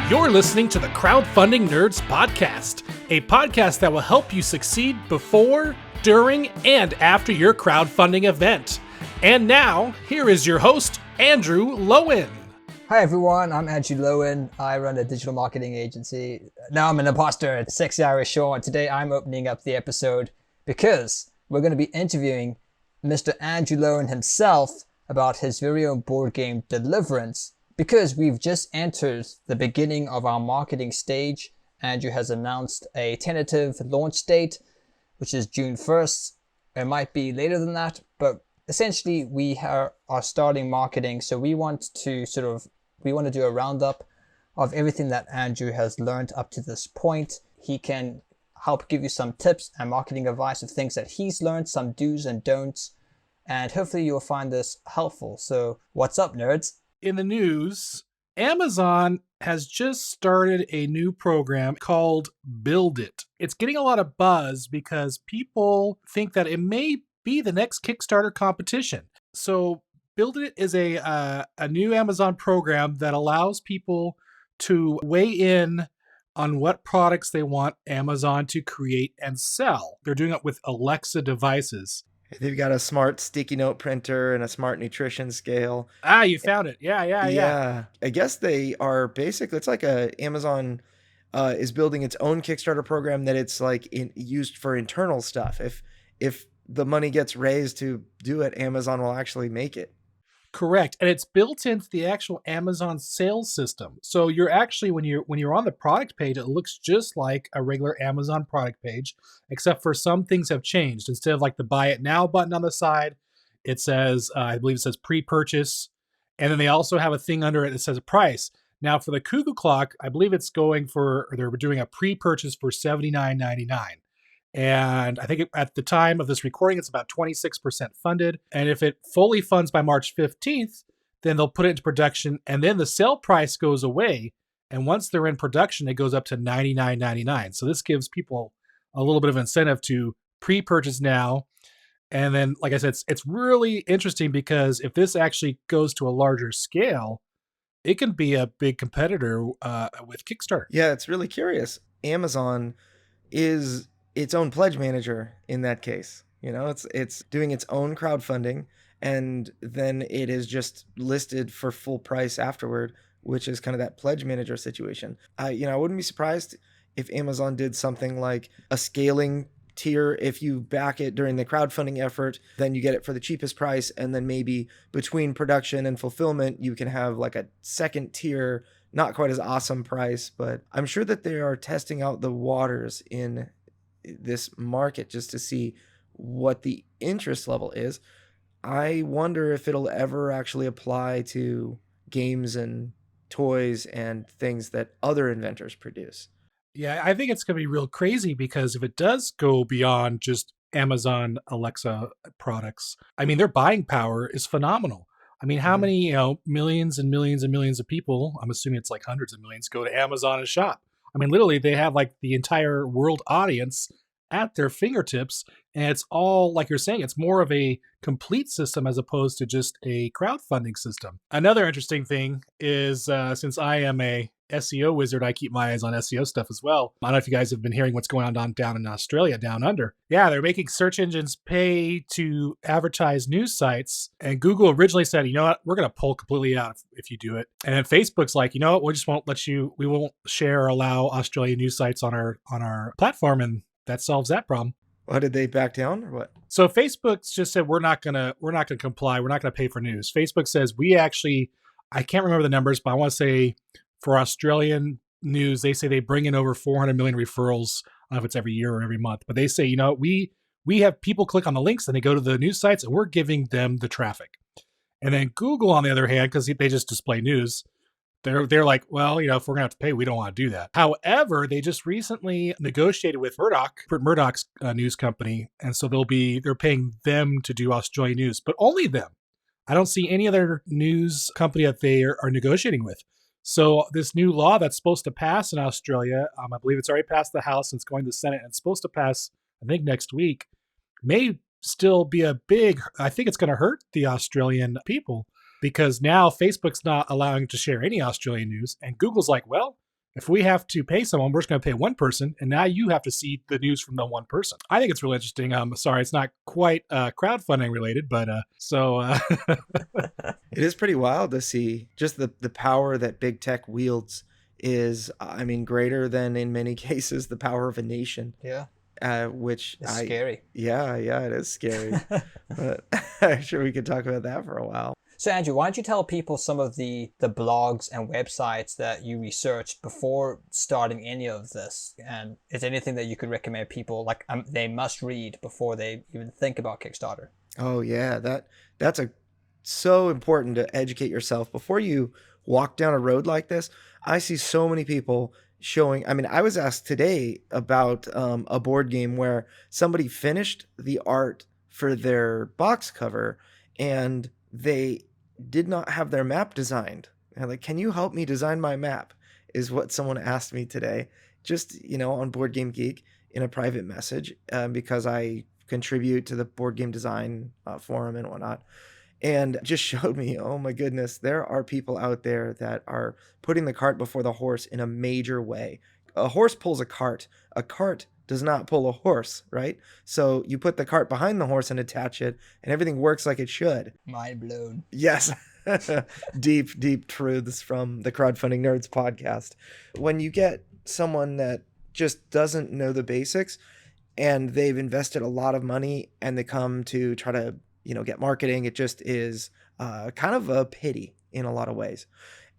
You're listening to the Crowdfunding Nerds Podcast, a podcast that will help you succeed before, during, and after your crowdfunding event. And now, here is your host, Andrew Lowen. Hi everyone, I'm Andrew Lowen. I run a digital marketing agency. Now I'm an imposter at Sexy Irish Show, and today I'm opening up the episode because we're going to be interviewing Mr. Andrew Lowen himself about his very own board game, Deliverance. Because we've just entered the beginning of our marketing stage, Andrew has announced a tentative launch date, which is June 1st. It might be later than that, but essentially we are starting marketing. So we want to do a roundup of everything that Andrew has learned up to this point. He can help give you some tips and marketing advice of things that he's learned, some do's and don'ts, and hopefully you'll find this helpful. So what's up, nerds? In the news, Amazon has just started a new program called Build It. It's getting a lot of buzz because people think that it may be the next Kickstarter competition. So Build It is a new Amazon program that allows people to weigh in on what products they want Amazon to create and sell. They're doing it with Alexa devices. They've got a smart sticky note printer and a smart nutrition scale. Ah, you found it. Yeah. I guess they are basically, it's like Amazon is building its own Kickstarter program that it's like used for internal stuff. If the money gets raised to do it, Amazon will actually make it. Correct. And it's built into the actual Amazon sales system. So you're actually, when you're on the product page, it looks just like a regular Amazon product page, except for some things have changed. Instead of like the buy it now button on the side, it says, I believe it says pre-purchase. And then they also have a thing under it that says a price. Now for the Cuckoo Clock, I believe it's they're doing a pre-purchase for $79.99. And I think at the time of this recording, it's about 26% funded. And if it fully funds by March 15th, then they'll put it into production. And then the sale price goes away. And once they're in production, it goes up to $99.99. So this gives people a little bit of incentive to pre-purchase now. And then, like I said, it's really interesting because if this actually goes to a larger scale, it can be a big competitor with Kickstarter. Yeah, it's really curious. Amazon is its own pledge manager in that case. You know, it's doing its own crowdfunding, and then it is just listed for full price afterward, which is kind of that pledge manager situation. I wouldn't be surprised if Amazon did something like a scaling tier. If you back it during the crowdfunding effort, then you get it for the cheapest price, and then maybe between production and fulfillment, you can have like a second tier, not quite as awesome price. But I'm sure that they are testing out the waters in this market just to see what the interest level is. I wonder if it'll ever actually apply to games and toys and things that other inventors produce. Yeah, I think it's going to be real crazy because if it does go beyond just Amazon Alexa products, I mean, their buying power is phenomenal. I mean, how many, millions and millions and millions of people, I'm assuming it's like hundreds of millions, go to Amazon and shop. I mean, literally, they have like the entire world audience at their fingertips. And it's all, like you're saying, it's more of a complete system as opposed to just a crowdfunding system. Another interesting thing is since I am a SEO wizard, I keep my eyes on SEO stuff as well. I don't know if you guys have been hearing what's going on down in Australia, down under. Yeah, they're making search engines pay to advertise news sites. And Google originally said, you know what, we're going to pull completely out if you do it. And then Facebook's like, you know what, we won't share or allow Australian news sites on our platform. And that solves that problem. What, did they back down or what? So Facebook's just said, we're not gonna comply. We're not gonna pay for news. Facebook says I can't remember the numbers, but I want to say for Australian news, they say they bring in over 400 million referrals. I don't know if it's every year or every month, but they say, we have people click on the links and they go to the news sites and we're giving them the traffic. And then Google, on the other hand, because they just display news, they're like, well, if we're gonna have to pay, we don't want to do that. However, they just recently negotiated with Murdoch's news company, and so they're paying them to do Australian news, but only them. I don't see any other news company that they are negotiating with. So this new law that's supposed to pass in Australia, I believe it's already passed the House and it's going to the Senate, and it's supposed to pass, I think, next week, may still be I think it's going to hurt the Australian people. Because now Facebook's not allowing to share any Australian news. And Google's like, well, If we have to pay someone, we're just going to pay one person, and now you have to see the news from the one person. I think it's really interesting. Sorry, it's not quite crowdfunding related, but It is pretty wild to see just the power that big tech wields is, I mean, greater than in many cases the power of a nation. Yeah. Which It's scary. Yeah, it is scary. But I'm sure we could talk about that for a while. So Andrew, why don't you tell people some of the blogs and websites that you researched before starting any of this? And is there anything that you could recommend people like they must read before they even think about Kickstarter? Oh yeah, that's so important to educate yourself before you walk down a road like this. I see so many people showing. I mean, I was asked today about a board game where somebody finished the art for their box cover and they did not have their map designed. And like, can you help me design my map? Is what someone asked me today, just, on Board Game Geek in a private message, because I contribute to the board game design forum and whatnot. And just showed me, oh my goodness, there are people out there that are putting the cart before the horse in a major way. A horse pulls a cart does not pull a horse, right? So you put the cart behind the horse and attach it, and everything works like it should. Mind blown. Yes. Deep truths from the Crowdfunding Nerds podcast. When you get someone that just doesn't know the basics and they've invested a lot of money and they come to try to, get marketing, it just is kind of a pity in a lot of ways.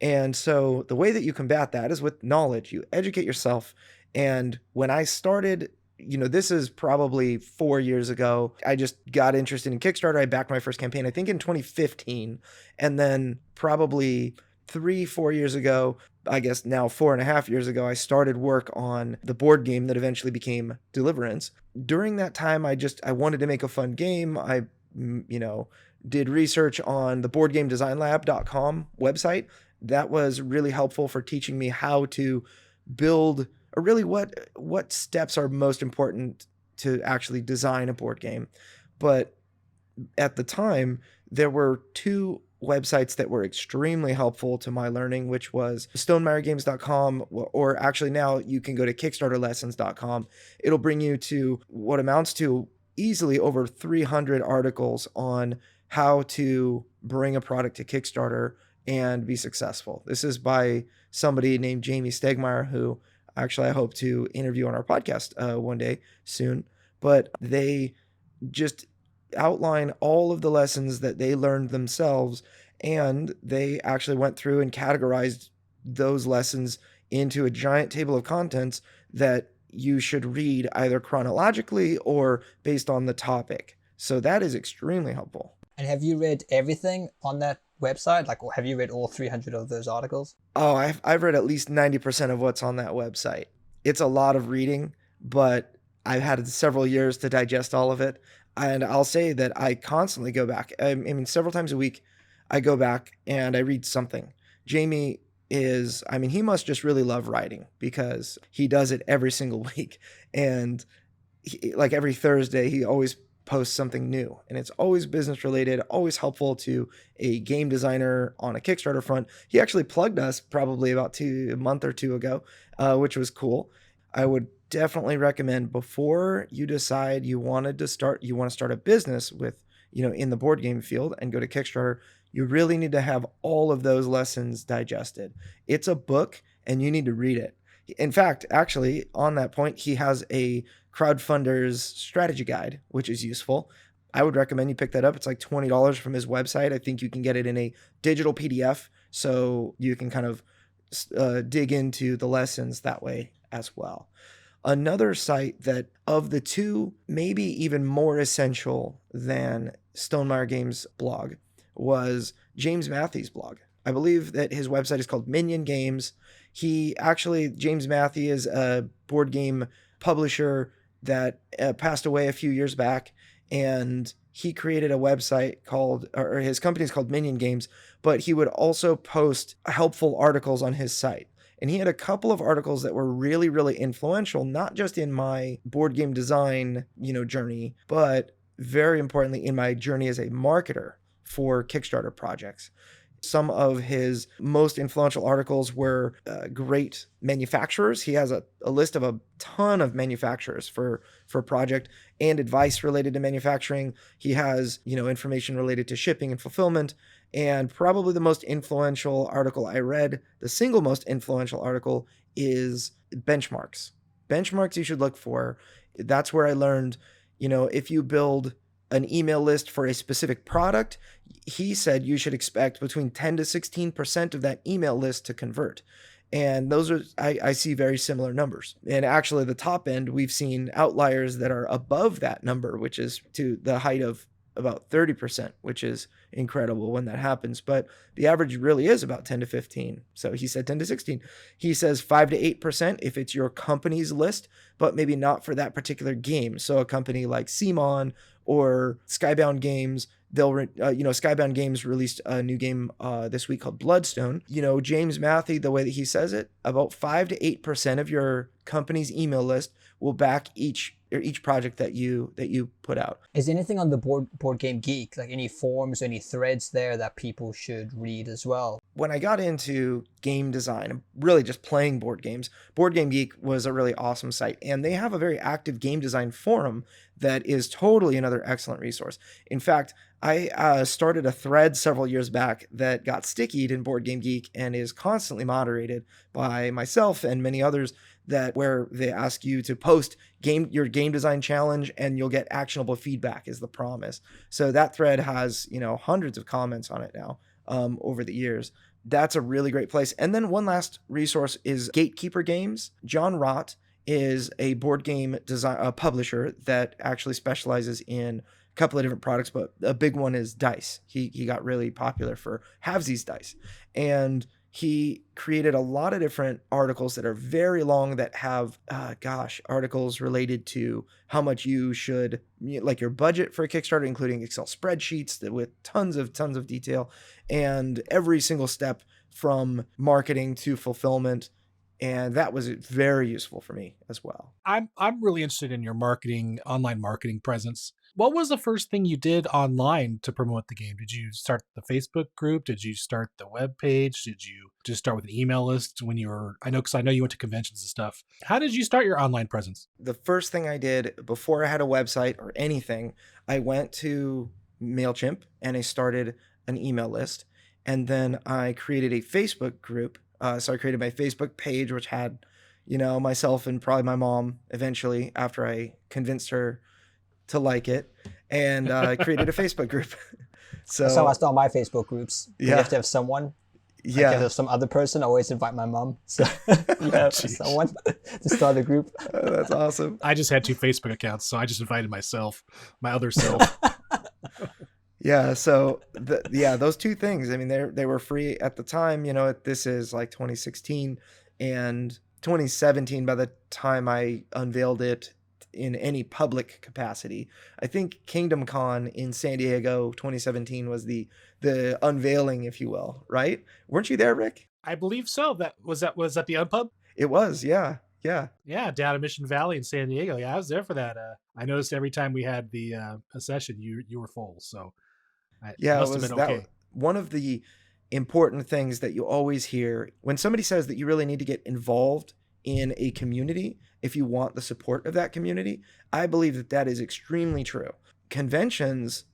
And so the way that you combat that is with knowledge. You educate yourself. And when I started, this is probably 4 years ago, I just got interested in Kickstarter. I backed my first campaign, I think in 2015. And then probably 3-4 years ago, I guess now 4.5 years ago, I started work on the board game that eventually became Deliverance. During that time, I wanted to make a fun game. I, did research on the boardgamedesignlab.com website. That was really helpful for teaching me how to build, or really what steps are most important to actually design a board game. But at the time, there were two websites that were extremely helpful to my learning, which was stonemeyergames.com, or actually now you can go to kickstarterlessons.com. It'll bring you to what amounts to easily over 300 articles on how to bring a product to Kickstarter and be successful. This is by somebody named Jamie Stegmeyer, who actually I hope to interview on our podcast one day soon. But they just outline all of the lessons that they learned themselves, and they actually went through and categorized those lessons into a giant table of contents that you should read either chronologically or based on the topic. So that is extremely helpful. And have you read everything on that website? Like, have you read all 300 of those articles? Oh, I've read at least 90% of what's on that website. It's a lot of reading, but I've had several years to digest all of it. And I'll say that I constantly go back. I mean, several times a week, I go back and I read something. Jamie he must just really love writing because he does it every single week. And like every Thursday, he always posts something new, and it's always business related, always helpful to a game designer on a Kickstarter front. He actually plugged us probably about a month or two ago, which was cool. I would definitely recommend, before you decide you want to start a business with, in the board game field and go to Kickstarter, you really need to have all of those lessons digested. It's a book and you need to read it. In fact, actually, on that point, he has a crowdfunder's strategy guide, which is useful. I would recommend you pick that up. It's like $20 from his website. I think you can get it in a digital PDF, so you can kind of dig into the lessons that way as well. Another site that, of the two, maybe even more essential than Stonemeyer Games' blog, was James Matthey's blog. I believe that his website is called Minion Games. James Matthey is a board game publisher that passed away a few years back, and he created a website or his company is called Minion Games, but he would also post helpful articles on his site. And he had a couple of articles that were really, really influential, not just in my board game design, journey, but very importantly in my journey as a marketer for Kickstarter projects. Some of his most influential articles were great manufacturers. He has a list of a ton of manufacturers for a project and advice related to manufacturing. He has, information related to shipping and fulfillment. And probably the most influential article I read, the single most influential article, is benchmarks. Benchmarks you should look for. That's where I learned, if you build an email list for a specific product, he said you should expect between 10 to 16% of that email list to convert. And those are, I see very similar numbers. And actually the top end, we've seen outliers that are above that number, which is to the height of about 30%, which is incredible when that happens. But the average really is about 10 to 15. So he said 10 to 16. He says 5 to 8% if it's your company's list, but maybe not for that particular game. So a company like Simon or Skybound Games, Skybound Games released a new game this week called Bloodstone. James Matthew, the way that he says it, about 5 to 8% of your company's email list will back each project that you put out. Is anything on the Board Game Geek, like any forums, any threads there that people should read as well? When I got into game design, really just playing board games, Board Game Geek was a really awesome site, and they have a very active game design forum that is totally another excellent resource. In fact, I started a thread several years back that got stickied in Board Game Geek and is constantly moderated by myself and many others, where they ask you to post your game design challenge and you'll get actionable feedback is the promise. So that thread has, hundreds of comments on it now over the years. That's a really great place. And then one last resource is Gatekeeper Games. John Rott is a board game publisher that actually specializes in a couple of different products, but a big one is dice. He got really popular for halvesies dice. And he created a lot of different articles that are very long that have, articles related to how much you should, like your budget for a Kickstarter, including Excel spreadsheets with tons of detail, and every single step from marketing to fulfillment. And that was very useful for me as well. I'm really interested in your online marketing presence. What was the first thing you did online to promote the game? Did you start the Facebook group? Did you start the web page? Did you just start with an email list when you were, because I know you went to conventions and stuff. How did you start your online presence? The first thing I did before I had a website or anything, I went to MailChimp and I started an email list. And then I created a Facebook group. So I created my Facebook page, which had, myself and probably my mom eventually after I convinced her to like it, and created a Facebook group. So that's how I start my Facebook groups. Yeah. You have to have someone. Yeah. Like if there's some other person, I always invite my mom. So you have someone to start a group. That's awesome. I just had 2 Facebook accounts, so I just invited my other self. Yeah. So those 2 things, I mean, they were free at the time, this is like 2016 and 2017 by the time I unveiled it in any public capacity. I think Kingdom Con in San Diego 2017 was the unveiling, if you will, right? Weren't you there, Rick? I believe so. Was that the Unpub? It was, yeah. Yeah. Yeah, down at Mission Valley in San Diego. Yeah, I was there for that. I noticed every time we had a session, you were full. So it must have been okay. One of the important things that you always hear when somebody says that you really need to get involved in a community if you want the support of that community, I believe that is extremely true. Conventions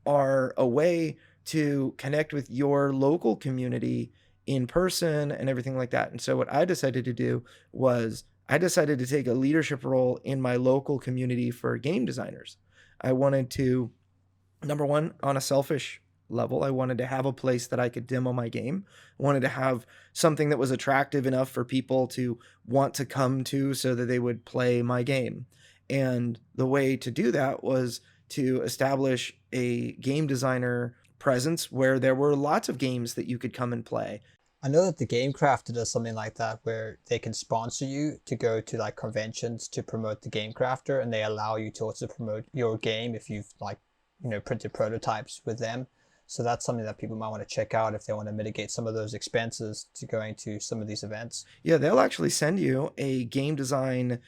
are a way to connect with your local community in person and everything like that. And so what I decided to do was I decided to take a leadership role in my local community for game designers. I wanted to, number one, on a selfish level, I wanted to have a place that I could demo my game. I wanted to have something that was attractive enough for people to want to come to so that they would play my game. And the way to do that was to establish a game designer presence where there were lots of games that you could come and play. I know that the Game Crafter does something like that where they can sponsor you to go to like conventions to promote the Game Crafter, and they allow you to also promote your game if you've printed prototypes with them. So that's something that people might want to check out if they want to mitigate some of those expenses to going to some of these events. Yeah, they'll actually send you a game design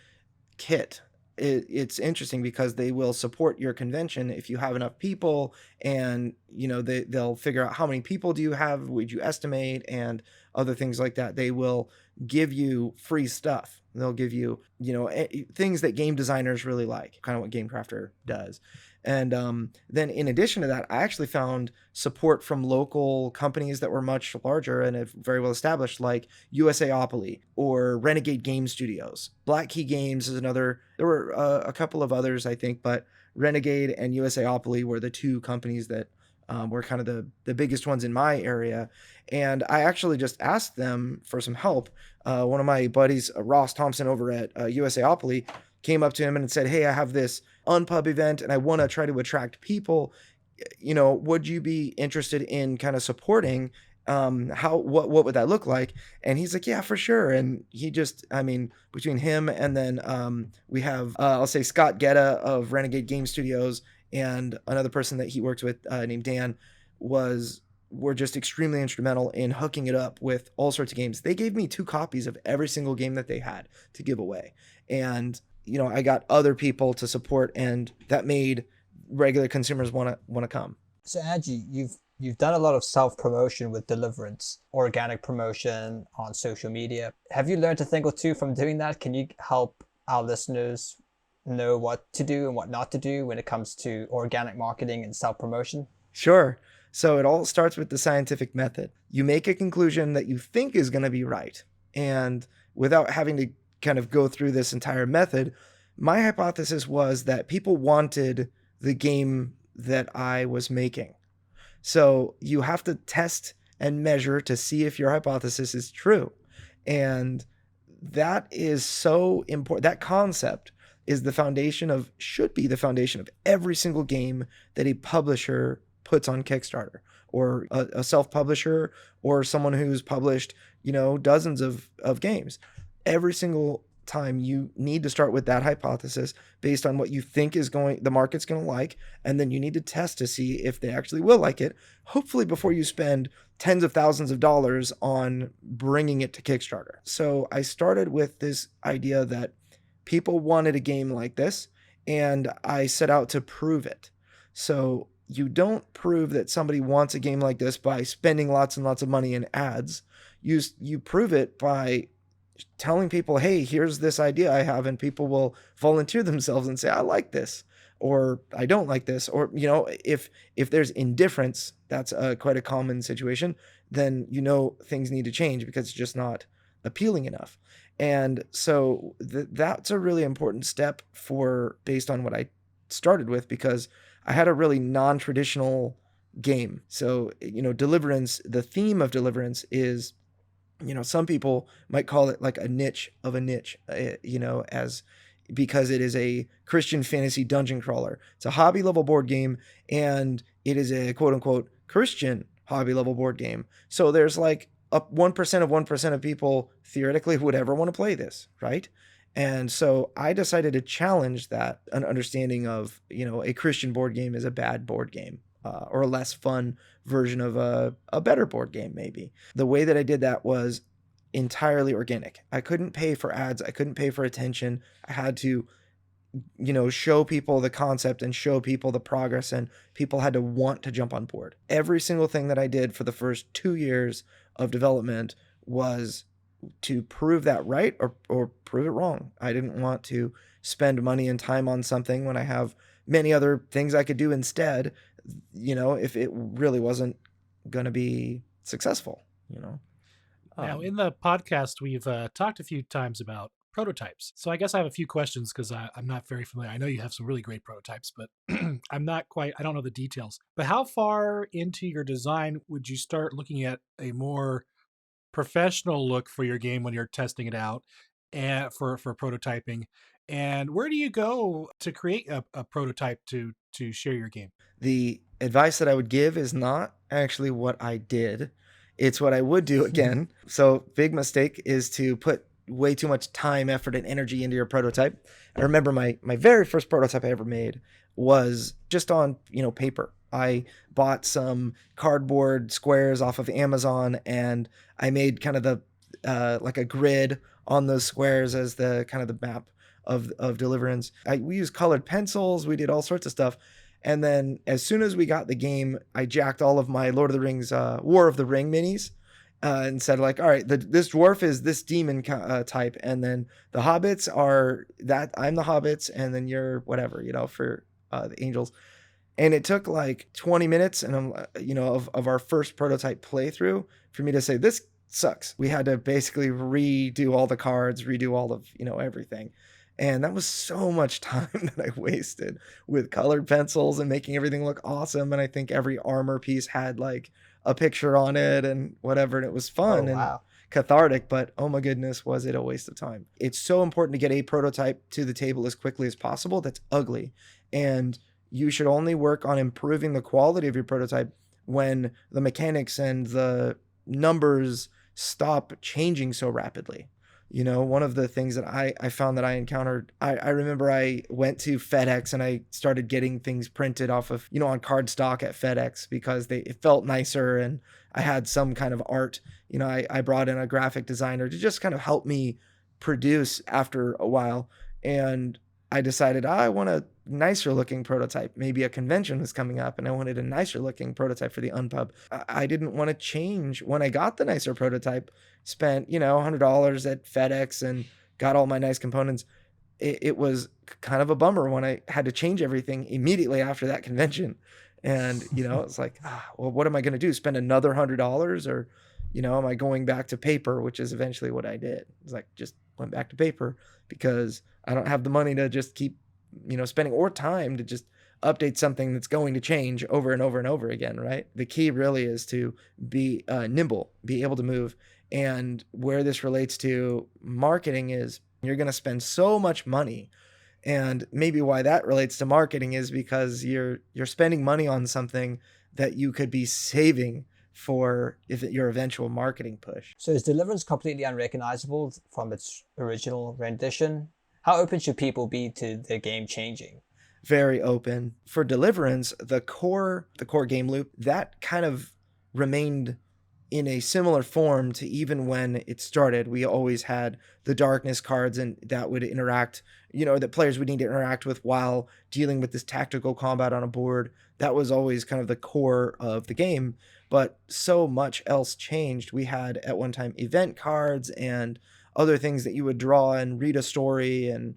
kit it's interesting because they will support your convention if you have enough people, and they'll figure out how many people do you have, would you estimate, and other things like that. They will give you free stuff. They'll give you things that game designers really like, kind of what Game Crafter does. And then in addition to that, I actually found support from local companies that were much larger and very well established, like USAopoly or Renegade Game Studios. Black Key Games is another. There were a couple of others, I think, but Renegade and USAopoly were the two companies that were kind of the biggest ones in my area. And I actually just asked them for some help. One of my buddies, Ross Thompson over at USAopoly, came up to him and said, "Hey, I have this Unpub event and I want to try to attract people. Would you be interested in kind of supporting? What would that look like?" And he's like, "Yeah, for sure." And he just, between him and then we have, I'll say Scott Getta of Renegade Game Studios, and another person that he worked with named Dan, were just extremely instrumental in hooking it up with all sorts of games. They gave me 2 copies of every single game that they had to give away. And I got other people to support, and that made regular consumers want to come. So Angie, you've done a lot of self-promotion with Deliverance, organic promotion on social media. Have you learned a thing or two from doing that? Can you help our listeners know what to do and what not to do when it comes to organic marketing and self-promotion? Sure. So it all starts with the scientific method. You make a conclusion that you think is going to be right. And without having to kind of go through this entire method, my hypothesis was that people wanted the game that I was making. So you have to test and measure to see if your hypothesis is true. And that is so important. That concept should be the foundation of every single game that a publisher puts on Kickstarter, or a self-publisher, or someone who's published, dozens of games. Every single time you need to start with that hypothesis based on what you think the market's going to like, and then you need to test to see if they actually will like it, hopefully before you spend tens of thousands of dollars on bringing it to Kickstarter. So I started with this idea that people wanted a game like this, and I set out to prove it. So you don't prove that somebody wants a game like this by spending lots and lots of money in ads. You prove it by telling people, "Hey, here's this idea I have," and people will volunteer themselves and say, "I like this," or "I don't like this," or if there's indifference, that's quite a common situation, then things need to change because it's just not appealing enough. And so that's a really important step based on what I started with, because I had a really non-traditional game. So Deliverance, the theme of Deliverance is, some people might call it like a niche of a niche, because it is a Christian fantasy dungeon crawler. It's a hobby level board game, and it is a quote unquote Christian hobby level board game. So there's like 1% of 1% of people theoretically would ever want to play this, right? And so I decided to challenge that, an understanding of, a Christian board game is a bad board game, or a less fun version of a better board game, maybe. The way that I did that was entirely organic. I couldn't pay for ads. I couldn't pay for attention. I had to, show people the concept and show people the progress, and people had to want to jump on board. Every single thing that I did for the first 2 years of development was to prove that right or prove it wrong. I didn't want to spend money and time on something when I have many other things I could do instead, if it really wasn't going to be successful, Now, in the podcast, we've talked a few times about prototypes. So I guess I have a few questions because I'm not very familiar. I know you have some really great prototypes, but I don't know the details. But how far into your design would you start looking at a more professional look for your game when you're testing it out, and for prototyping? And where do you go to create a prototype to share your game? The advice that I would give is not actually what I did. It's what I would do again. So big mistake is to put way too much time, effort, and energy into your prototype. I remember my very first prototype I ever made was just on, paper. I bought some cardboard squares off of Amazon, and I made kind of the like a grid on those squares as the kind of the map of Deliverance. We used colored pencils. We did all sorts of stuff. And then as soon as we got the game, I jacked all of my Lord of the Rings War of the Ring minis and said like, all right, this dwarf is this demon type. And then the hobbits are that I'm the hobbits. And then you're whatever, for the angels. And it took like 20 minutes and of our first prototype playthrough for me to say, this sucks. We had to basically redo all the cards, redo all of, everything. And that was so much time that I wasted with colored pencils and making everything look awesome. And I think every armor piece had like a picture on it and whatever. And it was fun and cathartic, but oh my goodness, was it a waste of time. It's so important to get a prototype to the table as quickly as possible that's ugly. And you should only work on improving the quality of your prototype when the mechanics and the numbers stop changing so rapidly. One of the things that I found that I encountered, I remember I went to FedEx and I started getting things printed off of, on card stock at FedEx because it felt nicer and I had some kind of art. I brought in a graphic designer to just kind of help me produce after a while. And I decided I want a nicer looking prototype. Maybe a convention was coming up and I wanted a nicer looking prototype for the Unpub. I didn't want to change. When I got the nicer prototype, spent, $100 at FedEx and got all my nice components. It was kind of a bummer when I had to change everything immediately after that convention. And, it's like, well, what am I going to do? Spend another $100 or, am I going back to paper, which is eventually what I did. It's like, just went back to paper because I don't have the money to just keep, spending or time to just update something that's going to change over and over and over again, right? The key really is to be nimble, be able to move. And where this relates to marketing is you're going to spend so much money. And maybe why that relates to marketing is because you're spending money on something that you could be saving for your eventual marketing push. So is Deliverance completely unrecognizable from its original rendition? How open should people be to the game changing? Very open. For Deliverance, the core game loop, that kind of remained in a similar form to even when it started. We always had the darkness cards and that would interact, that players would need to interact with while dealing with this tactical combat on a board. That was always kind of the core of the game, but so much else changed. We had at one time event cards and other things that you would draw and read a story and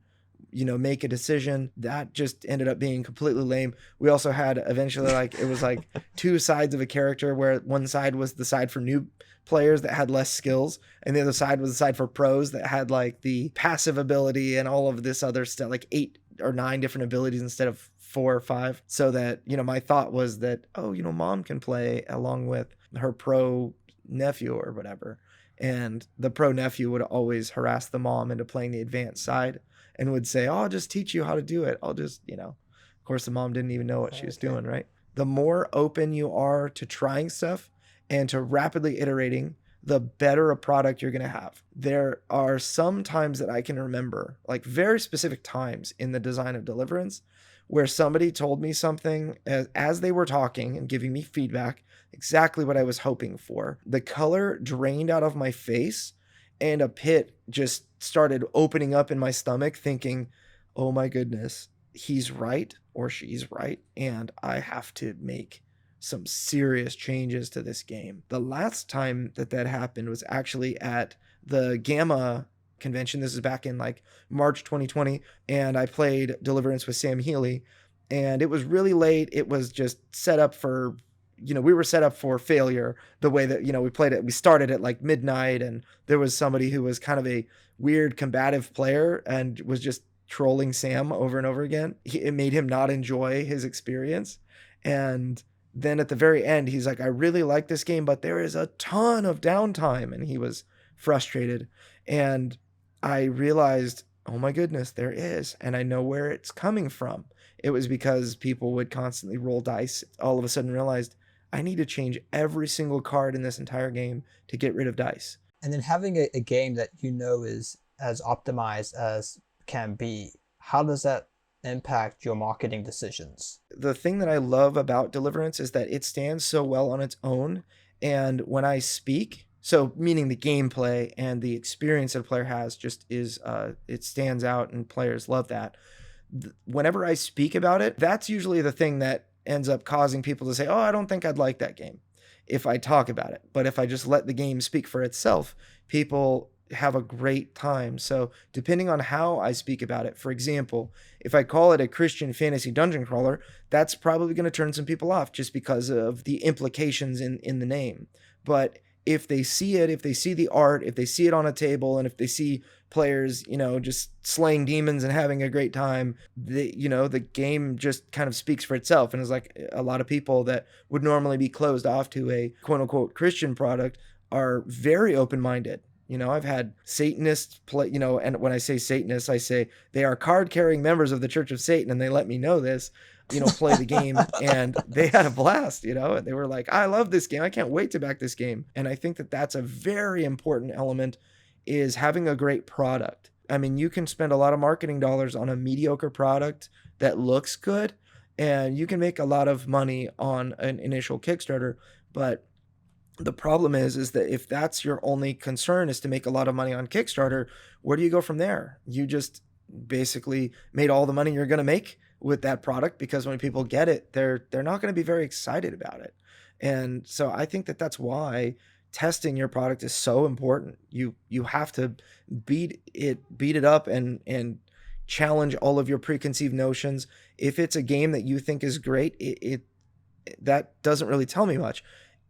make a decision. That just ended up being completely lame. We also had eventually it was like two sides of a character where one side was the side for new players that had less skills and the other side was the side for pros that had like the passive ability and all of this other stuff, like 8 or 9 different abilities instead of 4 or 5. So that, my thought was that, mom can play along with her pro nephew or whatever. And the pro nephew would always harass the mom into playing the advanced side and would say, I'll just teach you how to do it. I'll just, of course the mom didn't even know what she was doing, right? The more open you are to trying stuff and to rapidly iterating, the better a product you're going to have. There are some times that I can remember, like very specific times in the design of Deliverance, where somebody told me something as they were talking and giving me feedback, exactly what I was hoping for. The color drained out of my face and a pit just started opening up in my stomach thinking, oh my goodness, he's right or she's right. And I have to make some serious changes to this game. The last time that happened was actually at the Gamma convention. This is back in like March 2020. And I played Deliverance with Sam Healy and it was really late. It was just set up for, we were set up for failure the way that, we played it. We started at like midnight and there was somebody who was kind of a weird combative player and was just trolling Sam over and over again. It made him not enjoy his experience. And then at the very end, he's like, I really like this game, but there is a ton of downtime. And he was frustrated. And I realized, oh my goodness, there is. And I know where it's coming from. It was because people would constantly roll dice. All of a sudden realized I need to change every single card in this entire game to get rid of dice. And then having a game that is as optimized as can be, how does that impact your marketing decisions? The thing that I love about Deliverance is that it stands so well on its own. And when I speak, So meaning the gameplay and the experience that a player has just is, it stands out and players love that. Whenever I speak about it, that's usually the thing that ends up causing people to say, oh, I don't think I'd like that game if I talk about it. But if I just let the game speak for itself, people have a great time. So depending on how I speak about it, for example, if I call it a Christian fantasy dungeon crawler, that's probably going to turn some people off just because of the implications in the name. But if they see it, if they see the art, if they see it on a table, and if they see players, just slaying demons and having a great time, the game just kind of speaks for itself. And it's like a lot of people that would normally be closed off to a quote unquote Christian product are very open-minded. I've had Satanists play, and when I say Satanists, I say they are card-carrying members of the Church of Satan, and they let me know this, play the game, and they had a blast, and they were like, I love this game. I can't wait to back this game. And I think that that's a very important element, is having a great product. I mean, you can spend a lot of marketing dollars on a mediocre product that looks good, and you can make a lot of money on an initial Kickstarter, but the problem is that if that's your only concern, is to make a lot of money on Kickstarter, where do you go from there? You just basically made all the money you're going to make with that product, because when people get it, they're not going to be very excited about it. And so I think that that's why testing your product is so important. You have to beat it up and challenge all of your preconceived notions. If it's a game that you think is great, that doesn't really tell me much.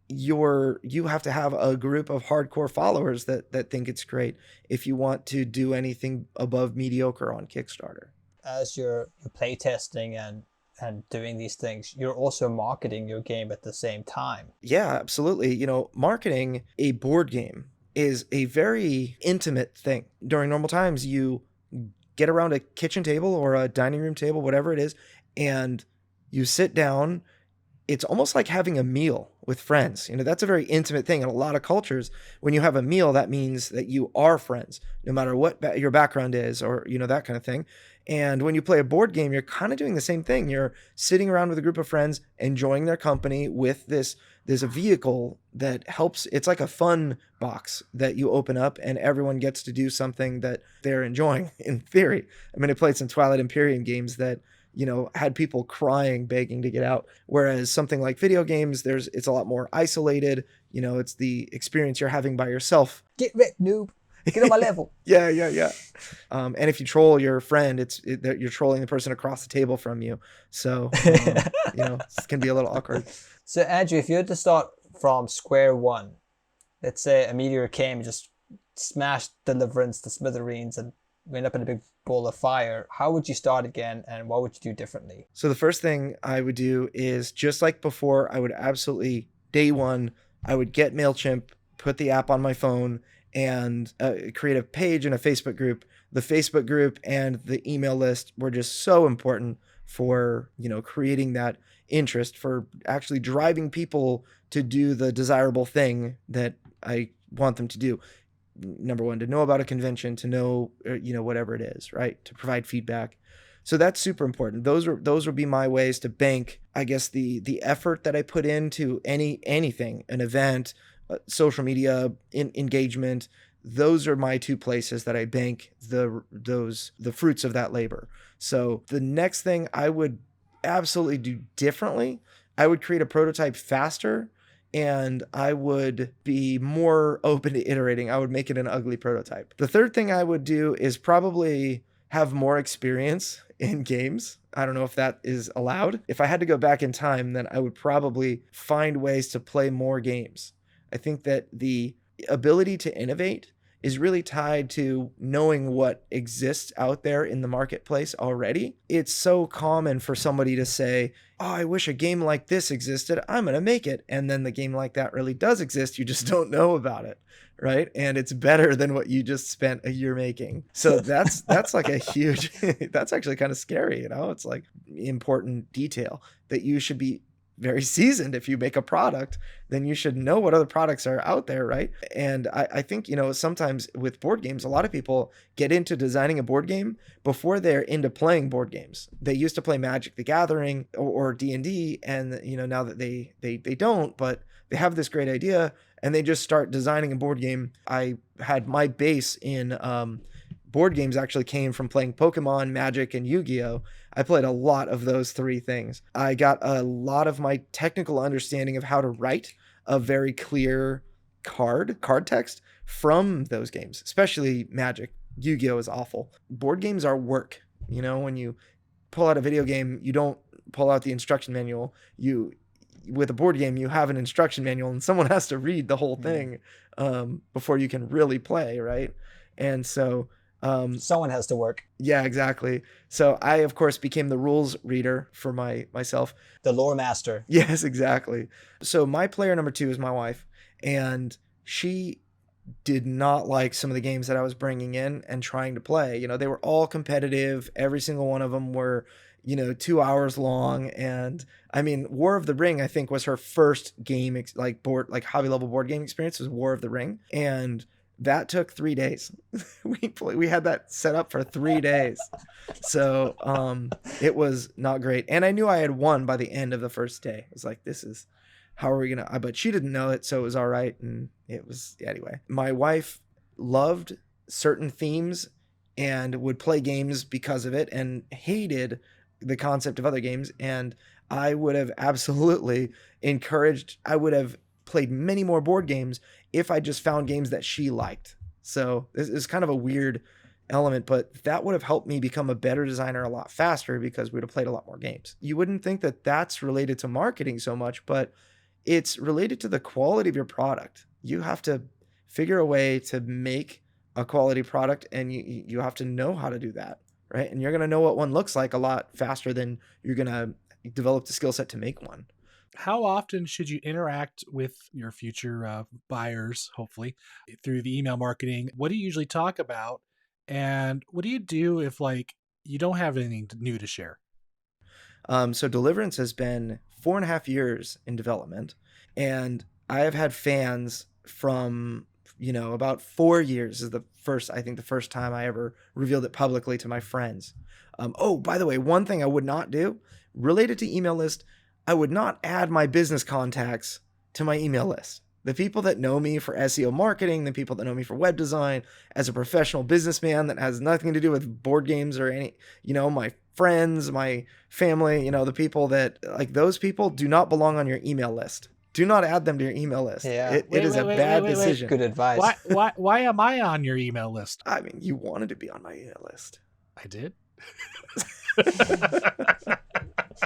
You have to have a group of hardcore followers that think it's great if you want to do anything above mediocre on Kickstarter. As you're playtesting and doing these things, you're also marketing your game at the same time. Yeah, absolutely. Marketing a board game is a very intimate thing. During normal times, you get around a kitchen table or a dining room table, whatever it is, and you sit down. It's almost like having a meal with friends. That's a very intimate thing. In a lot of cultures, when you have a meal, that means that you are friends, no matter what your background is, or, that kind of thing. And when you play a board game, you're kind of doing the same thing. You're sitting around with a group of friends, enjoying their company with this. There's a vehicle that helps. It's like a fun box that you open up, and everyone gets to do something that they're enjoying, in theory. I mean, I played some Twilight Imperium games that had people crying, begging to get out. Whereas something like video games, it's a lot more isolated. It's the experience you're having by yourself. Get wrecked, noob. Get on my level. Yeah. And if you troll your friend, you're trolling the person across the table from you. So, it can be a little awkward. So, Andrew, if you had to start from square one, let's say a meteor came and just smashed Deliverance to smithereens and went up in a big ball of fire, how would you start again, and what would you do differently? So the first thing I would do is, just like before, I would absolutely, day one, I would get MailChimp, put the app on my phone, and create a page in a Facebook group. The Facebook group and the email list were just so important for, creating that interest, for actually driving people to do the desirable thing that I want them to do. Number one, to know about a convention, to know, whatever it is, right? To provide feedback. So that's super important. Those would be my ways to bank, I guess, the effort that I put into anything, an event, social media, engagement. Those are my two places that I bank the fruits of that labor. So the next thing I would absolutely do differently, I would create a prototype faster, and I would be more open to iterating. I would make it an ugly prototype. The third thing I would do is probably have more experience in games. I don't know if that is allowed. If I had to go back in time, then I would probably find ways to play more games. I think that the ability to innovate is really tied to knowing what exists out there in the marketplace already. It's so common for somebody to say, oh, I wish a game like this existed. I'm going to make it. And then the game like that really does exist. You just don't know about it, right? And it's better than what you just spent a year making. So that's like a huge, that's actually kind of scary, It's like important detail that you should be very seasoned. If you make a product, then you should know what other products are out there, right? And I think, sometimes with board games, a lot of people get into designing a board game before they're into playing board games. They used to play Magic the Gathering or D&D, and now that they don't, but they have this great idea and they just start designing a board game. I had my base in board games actually came from playing Pokemon, Magic, and Yu-Gi-Oh! I played a lot of those three things. I got a lot of my technical understanding of how to write a very clear card text from those games, especially Magic. Yu-Gi-Oh! Is awful. Board games are work. You know, when you pull out a video game, you don't pull out the instruction manual. With a board game, you have an instruction manual and someone has to read the whole thing before you can really play, right? And so someone has to work. Yeah, exactly. So I, of course, became the rules reader for myself. The lore master. Yes, exactly. So my player number 2 is my wife, and she did not like some of the games that I was bringing in and trying to play. You know, they were all competitive. Every single one of them were, 2 hours long. And I mean, War of the Ring, I think, was her first game, hobby level board game experience was War of the Ring. And that took 3 days. We had that set up for 3 days. So it was not great. And I knew I had won by the end of the first day. I was like, how are we going to, but she didn't know it. So it was all right. And it was, anyway, my wife loved certain themes and would play games because of it and hated the concept of other games. And I would have absolutely I would have played many more board games if I just found games that she liked. So this is kind of a weird element, but that would have helped me become a better designer a lot faster because we would have played a lot more games. You wouldn't think that that's related to marketing so much, but it's related to the quality of your product. You have to figure a way to make a quality product, and you have to know how to do that, right? And you're going to know what one looks like a lot faster than you're going to develop the skill set to make one. How often should you interact with your future buyers, hopefully, through the email marketing? What do you usually talk about? And what do you do if, you don't have anything new to share? So Deliverance has been 4.5 years in development, and I have had fans from, about 4 years is the first time I ever revealed it publicly to my friends. Oh, by the way, one thing I would not do related to email list, I would not add my business contacts to my email list. The people that know me for SEO marketing, the people that know me for web design, as a professional businessman that has nothing to do with board games or any, my friends, my family, the people that, those people do not belong on your email list. Do not add them to your email list. Yeah. It is a bad decision. Good advice. Why am I on your email list? I mean, you wanted to be on my email list. I did.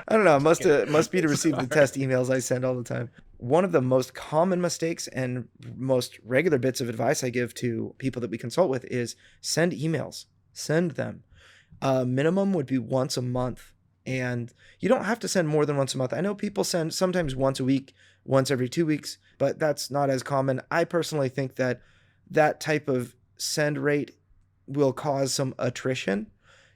I don't know. It must be to receive the test emails I send all the time. One of the most common mistakes and most regular bits of advice I give to people that we consult with is send emails. Send them. Minimum would be once a month. And you don't have to send more than once a month. I know people send sometimes once a week, once every 2 weeks, but that's not as common. I personally think that type of send rate will cause some attrition.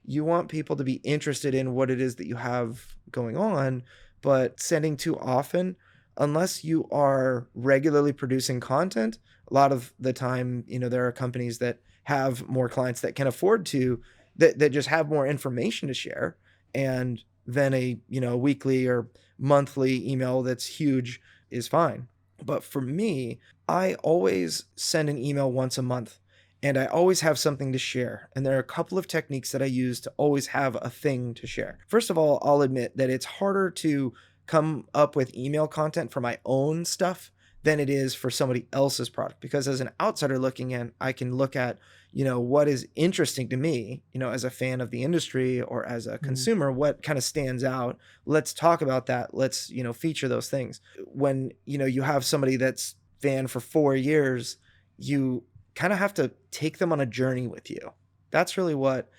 You want people to be interested in what it is that you have going on, but sending too often, unless you are regularly producing content, a lot of the time, there are companies that have more clients that can afford to, that just have more information to share. And then a, weekly or monthly email that's huge is fine. But for me, I always send an email once a month. And I always have something to share. And there are a couple of techniques that I use to always have a thing to share. First of all, I'll admit that it's harder to come up with email content for my own stuff than it is for somebody else's product. Because as an outsider looking in, I can look at, what is interesting to me, as a fan of the industry or as a consumer, what kind of stands out. Let's talk about that. Let's, feature those things. When, you have somebody that's fan for 4 years, you kind of have to take them on a journey with you. That's really what,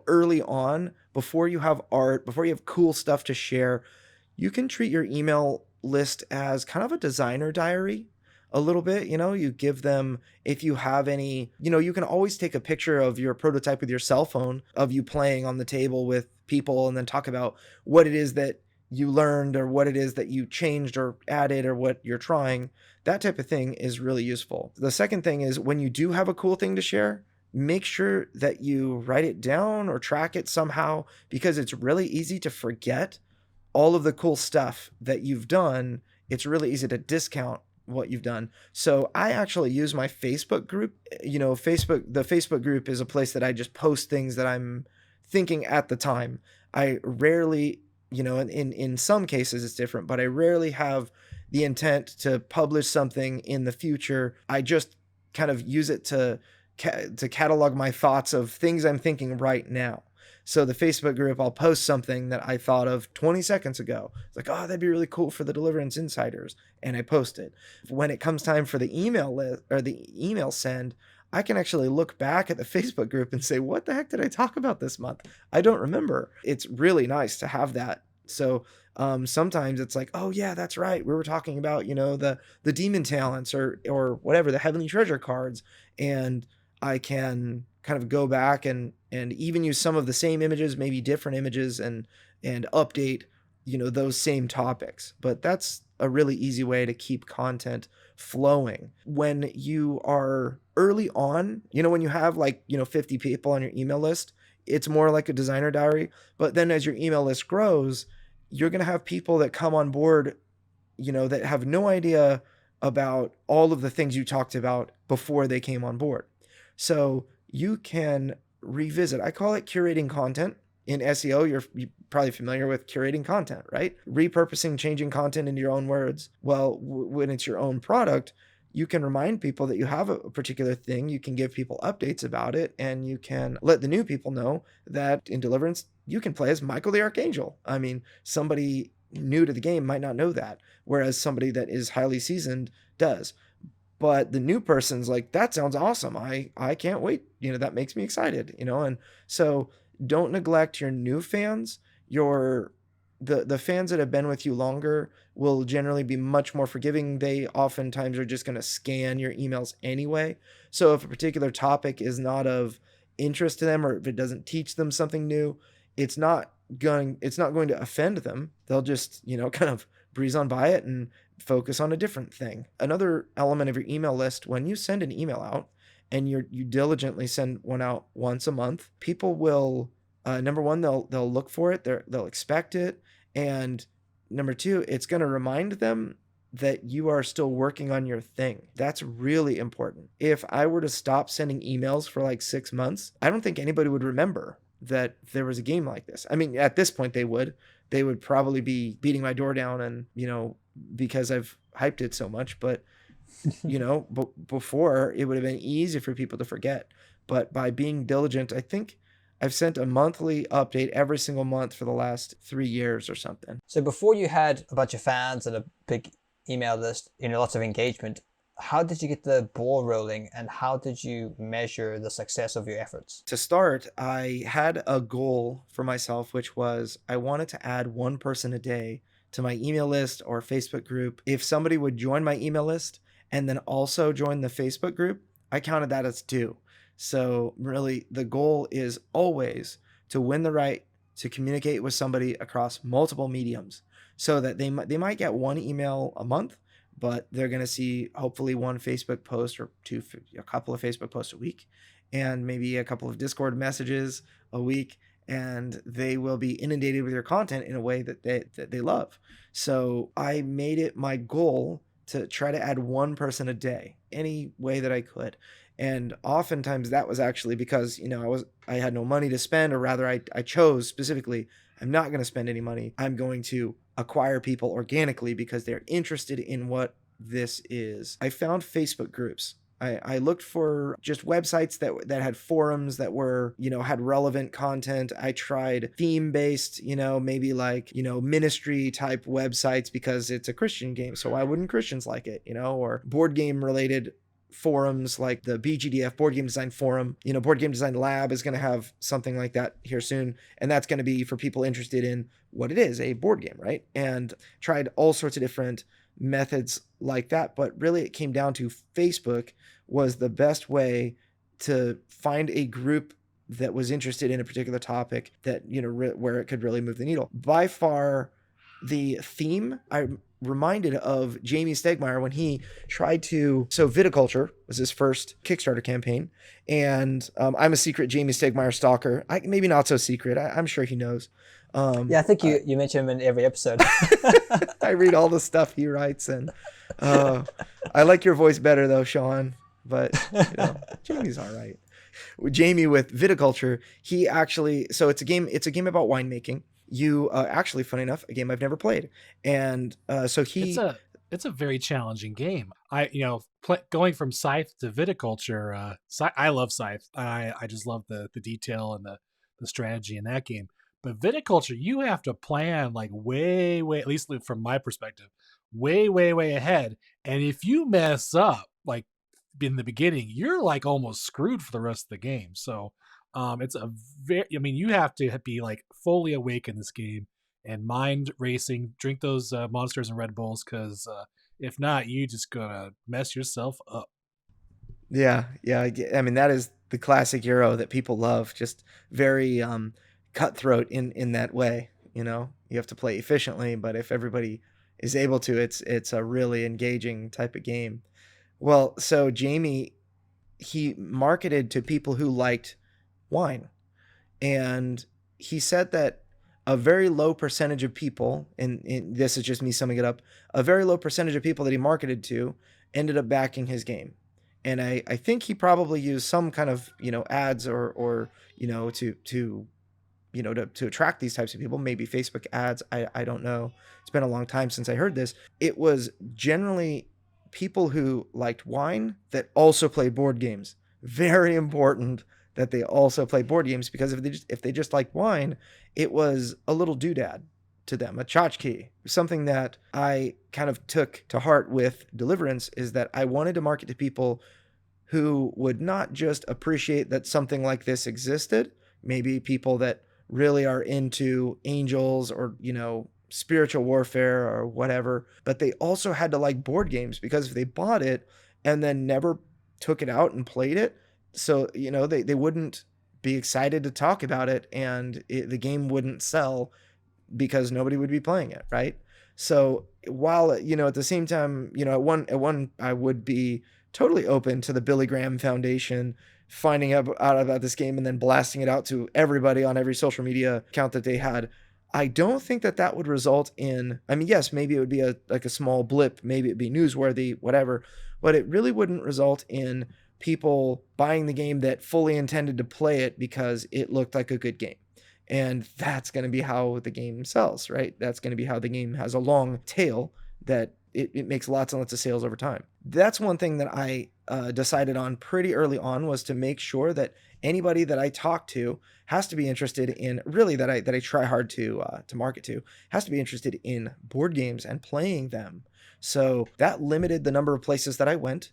early on, before you have art, before you have cool stuff to share, you can treat your email list as kind of a designer diary a little bit. You give them, if you have any, you can always take a picture of your prototype with your cell phone of you playing on the table with people and then talk about what it is that you learned or what it is that you changed or added or what you're trying. That type of thing is really useful. The second thing is when you do have a cool thing to share, make sure that you write it down or track it somehow, because it's really easy to forget all of the cool stuff that you've done. It's really easy to discount what you've done. So I actually use my Facebook group. The Facebook group is a place that I just post things that I'm thinking at the time. I rarely, in some cases it's different, but I rarely have the intent to publish something in the future. I just kind of use it to catalog my thoughts of things I'm thinking right now. So the Facebook group, I'll post something that I thought of 20 seconds ago. It's like, oh, that'd be really cool for the Deliverance Insiders. And I post it. When it comes time for the email list or the email send, I can actually look back at the Facebook group and say, what the heck did I talk about this month? I don't remember. It's really nice to have that. So sometimes it's like, oh yeah, that's right. We were talking about, the demon talents or whatever, the heavenly treasure cards. And I can kind of go back and even use some of the same images, maybe different images, and update, those same topics. But that's a really easy way to keep content flowing. When you are early on, when you have 50 people on your email list, it's more like a designer diary. But then as your email list grows, you're going to have people that come on board, that have no idea about all of the things you talked about before they came on board. So you can revisit. I call it curating content. In SEO, you're probably familiar with curating content, right? Repurposing, changing content into your own words. Well, when it's your own product, you can remind people that you have a particular thing. You can give people updates about it, and you can let the new people know that in Deliverance, you can play as Michael the Archangel. I mean, somebody new to the game might not know that, whereas somebody that is highly seasoned does. But the new person's like, that sounds awesome. I can't wait. That makes me excited, and so don't neglect your new fans. The fans that have been with you longer will generally be much more forgiving. They oftentimes are just going to scan your emails anyway. So if a particular topic is not of interest to them, or if it doesn't teach them something new, it's not going to offend them. They'll just, kind of breeze on by it and focus on a different thing. Another element of your email list, when you send an email out and you diligently send one out once a month, people will, number one, they'll look for it. They'll expect it. And number two, it's going to remind them that you are still working on your thing. That's really important. If I were to stop sending emails for like 6 months, I don't think anybody would remember that there was a game like this. I mean, at this point they would probably be beating my door down and, because I've hyped it so much, but before it would have been easy for people to forget. But by being diligent, I think I've sent a monthly update every single month for the last 3 years or something. So before you had a bunch of fans and a big email list, lots of engagement, how did you get the ball rolling, and how did you measure the success of your efforts? To start, I had a goal for myself, which was I wanted to add one person a day to my email list or Facebook group. If somebody would join my email list and then also join the Facebook group, I counted that as 2. So really the goal is always to win the right to communicate with somebody across multiple mediums, so that they might get one email a month, but they're going to see hopefully one Facebook post or a couple of Facebook posts a week, and maybe a couple of Discord messages a week, and they will be inundated with your content in a way that they love. So I made it my goal to try to add one person a day, any way that I could. And oftentimes that was actually because, I had no money to spend, or rather I chose specifically, I'm not going to spend any money. I'm going to acquire people organically because they're interested in what this is. I found Facebook groups. I looked for just websites that had forums that were, had relevant content. I tried theme-based, maybe like, ministry type websites because it's a Christian game. So why wouldn't Christians like it, or board game related forums like the BGDF Board Game Design Forum. Board Game Design Lab is going to have something like that here soon. And that's going to be for people interested in what it is, a board game, right? And tried all sorts of different methods like that. But really it came down to Facebook was the best way to find a group that was interested in a particular topic that, where it could really move the needle. By far, the theme, I reminded of Jamie Stegmaier when he tried to. So Viticulture was his first Kickstarter campaign, and I'm a secret Jamie Stegmaier stalker. Maybe not so secret. I'm sure he knows. Yeah, I think you mention him in every episode. I read all the stuff he writes, and I like your voice better though, Sean. But Jamie's all right. Jamie with Viticulture, he actually, so it's a game about winemaking. You actually, funny enough, a game I've never played, and so it's a very challenging game. Going from Scythe to Viticulture, I love Scythe. I just love the detail and the strategy in that game. But Viticulture, you have to plan like way, at least from my perspective, way ahead. And if you mess up, like in the beginning, you're like almost screwed for the rest of the game. So it's a very, you have to be like fully awake in this game and mind racing, drink those Monsters and Red Bulls, because if not, you just gonna mess yourself up. Yeah. I mean, that is the classic Euro that people love. Just very cutthroat in that way. You have to play efficiently, but if everybody is able to, it's a really engaging type of game. Well, so Jamie, he marketed to people who liked wine, and he said that a very low percentage of people, and this is just me summing it up, a very low percentage of people that he marketed to ended up backing his game. And I think he probably used some kind of ads or to attract these types of people, maybe Facebook ads. I don't know. It's been a long time since I heard this. It was generally people who liked wine that also played board games. Very important that they also play board games, because if they just like wine, it was a little doodad to them, a tchotchke. Something that I kind of took to heart with Deliverance is that I wanted to market to people who would not just appreciate that something like this existed, maybe people that really are into angels or, spiritual warfare or whatever, but they also had to like board games, because if they bought it and then never took it out and played it, so, they wouldn't be excited to talk about it, and the game wouldn't sell because nobody would be playing it, right? So while, at the same time, at one I would be totally open to the Billy Graham Foundation finding out about this game and then blasting it out to everybody on every social media account that they had. I don't think that would result in, yes, maybe it would be a small blip, maybe it'd be newsworthy, whatever, but it really wouldn't result in people buying the game that fully intended to play it because it looked like a good game. And that's going to be how the game sells, right? That's going to be how the game has a long tail, that it makes lots and lots of sales over time. That's one thing that I decided on pretty early on, was to make sure that anybody that I talk to has to be interested in, really that I try hard to market to, has to be interested in board games and playing them. So that limited the number of places that I went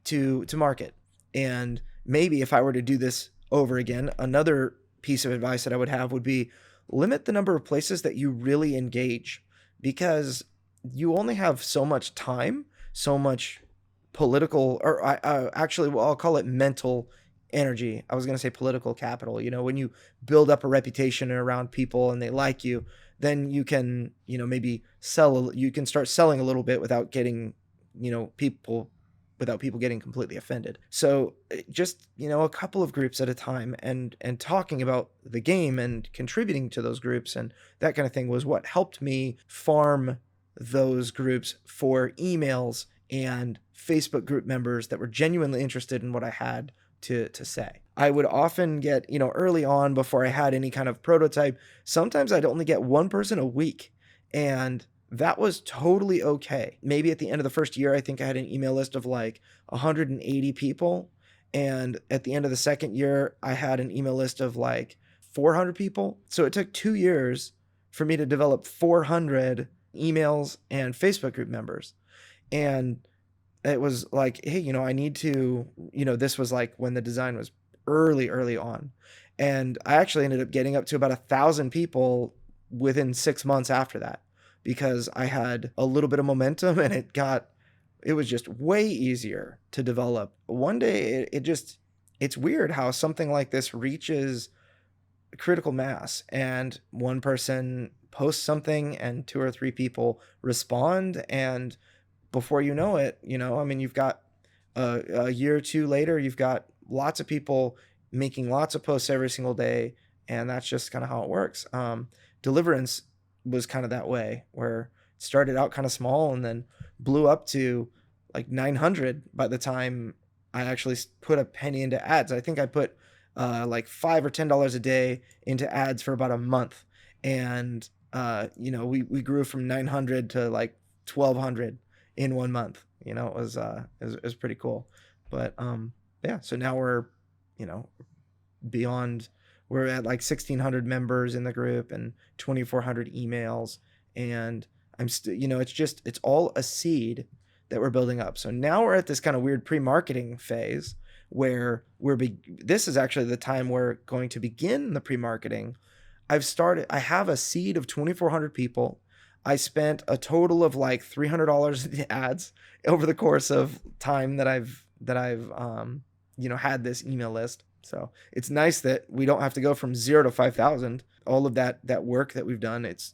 to market. And maybe if I were to do this over again, another piece of advice that I would have would be limit the number of places that you really engage, because you only have so much time, so much political, or actually, well, I'll call it mental energy. I was going to say political capital. When you build up a reputation around people and they like you, then you can, maybe you can start selling a little bit without getting, without people getting completely offended. So just, a couple of groups at a time, and talking about the game and contributing to those groups and that kind of thing was what helped me farm those groups for emails and Facebook group members that were genuinely interested in what I had to say. I would often get, early on, before I had any kind of prototype, sometimes I'd only get one person a week, and that was totally okay. Maybe at the end of the first year, I think I had an email list of like 180 people. And at the end of the second year, I had an email list of like 400 people. So it took 2 years for me to develop 400 emails and Facebook group members. And it was like, hey, I need to, this was like when the design was early on. And I actually ended up getting up to about 1,000 people within 6 months after that, because I had a little bit of momentum, and it was just way easier to develop. One day it's weird how something like this reaches critical mass, and one person post something and 2 or 3 people respond, and before you know it, I mean, you've got a year or two later, you've got lots of people making lots of posts every single day, and that's just kind of how it works. Deliverance was kind of that way, where it started out kind of small and then blew up to like 900 by the time I actually put a penny into ads. I think I put like $5 or $10 a day into ads for about a month, and we grew from 900 to like 1,200 in 1 month. It was pretty cool. But yeah, so now we're beyond. We're at like 1,600 members in the group and 2,400 emails, and I'm still, it's all a seed that we're building up. So now we're at this kind of weird pre-marketing phase where this is actually the time we're going to begin the pre-marketing. I have a seed of 2,400 people. I spent a total of like $300 in ads over the course of time that I've had this email list. So it's nice that we don't have to go from 0 to 5,000. All of that work that we've done, it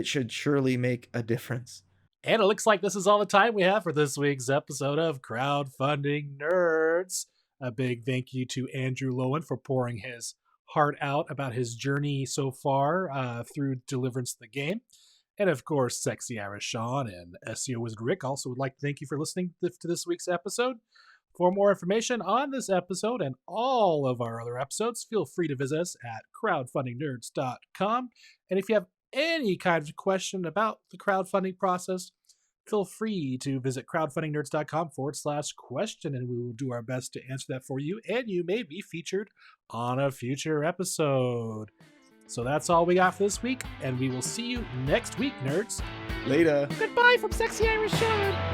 should surely make a difference. And it looks like this is all the time we have for this week's episode of Crowdfunding Nerds. A big thank you to Andrew Lowen for pouring his heart out about his journey so far through Deliverance the game. And of course, Sexy Irish Sean and SEO Wizard Rick also would like to thank you for listening to this week's episode. For more information on this episode and all of our other episodes, feel free to visit us at crowdfundingnerds.com. And if you have any kind of question about the crowdfunding process, feel free to visit crowdfundingnerds.com/question, and we will do our best to answer that for you, and you may be featured on a future episode. So that's all we got for this week, and we will see you next week, nerds. Later. Goodbye from Sexy Irish Sean.